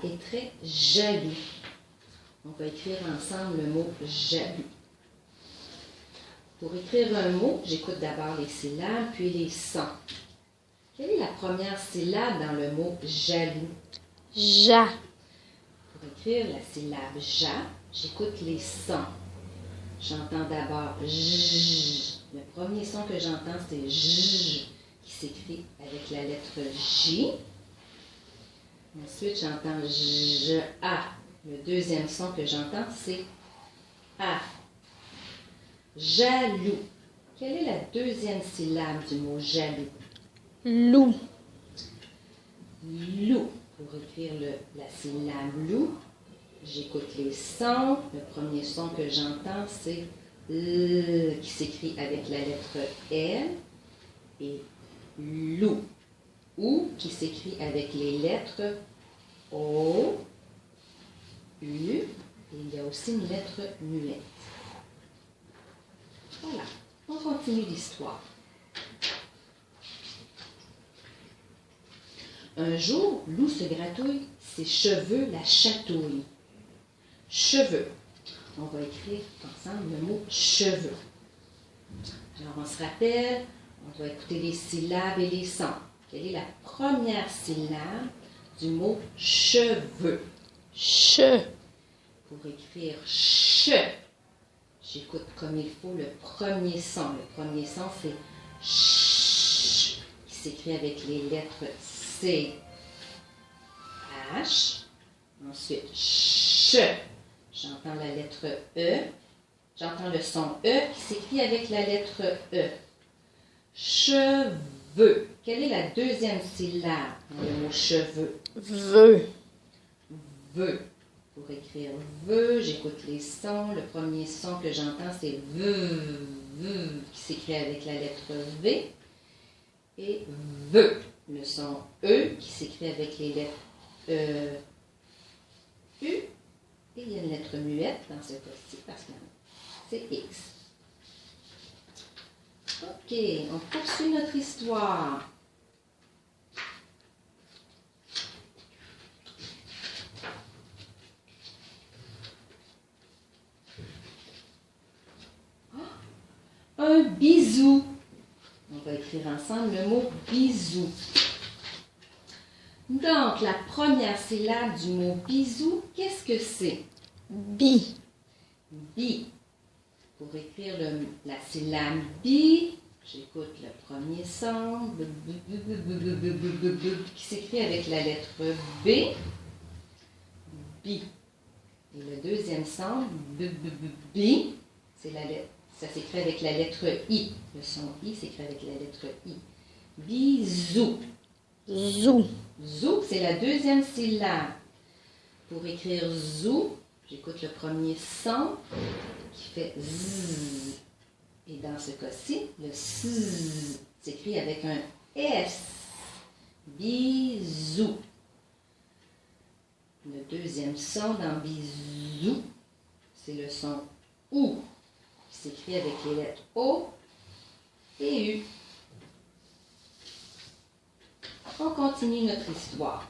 est très jaloux. On va écrire ensemble le mot jaloux. Pour écrire un mot, j'écoute d'abord les syllabes, puis les sons. Quelle est la première syllabe dans le mot jaloux? Ja. Pour écrire la syllabe ja, j'écoute les sons. J'entends d'abord j. Le premier son que j'entends, c'est j, qui s'écrit avec la lettre J. Ensuite, j'entends J-A. Le deuxième son que j'entends, c'est A. Jaloux. Quelle est la deuxième syllabe du mot jaloux? Loup. Loup. Pour écrire la syllabe loup, j'écoute les sons. Le premier son que j'entends, c'est L, qui s'écrit avec la lettre L. Et loup. Ou, qui s'écrit avec les lettres O, U, et il y a aussi une lettre muette. Voilà, on continue l'histoire. Un jour, Loup se gratouille ses cheveux, la chatouille. Cheveux. On va écrire ensemble le mot cheveux. Alors, on se rappelle, on doit écouter les syllabes et les sons. Quelle est la première syllabe du mot cheveux? Che. Pour écrire che, j'écoute comme il faut le premier son. Le premier son, c'est ch, qui s'écrit avec les lettres C, H. Ensuite, ch, j'entends la lettre E. J'entends le son E qui s'écrit avec la lettre E. Cheveux. Quelle est la deuxième syllabe dans le mot cheveux? Veu. Veu. Pour écrire veu, j'écoute les sons. Le premier son que j'entends, c'est v, qui s'écrit avec la lettre V. Et veu. Le son E, qui s'écrit avec les lettres U. Et il y a une lettre muette dans ce cas-ci, parce que c'est X. OK, on poursuit notre histoire. Un bisou. On va écrire ensemble le mot bisou. Donc, la première syllabe du mot bisou, qu'est-ce que c'est? Bi. Bi. Pour écrire la syllabe bi, j'écoute le premier son, qui s'écrit avec la lettre B. Bi. Et le deuxième son, bi, c'est la lettre. Ça s'écrit avec la lettre I. Le son I s'écrit avec la lettre I. Bisou. Zou. Zou, c'est la deuxième syllabe. Pour écrire zou, j'écoute le premier son qui fait Z. Et dans ce cas-ci, le S s'écrit avec un S. Bisou. Le deuxième son dans bisou, c'est le son OU, qui s'écrit avec les lettres O et U. On continue notre histoire.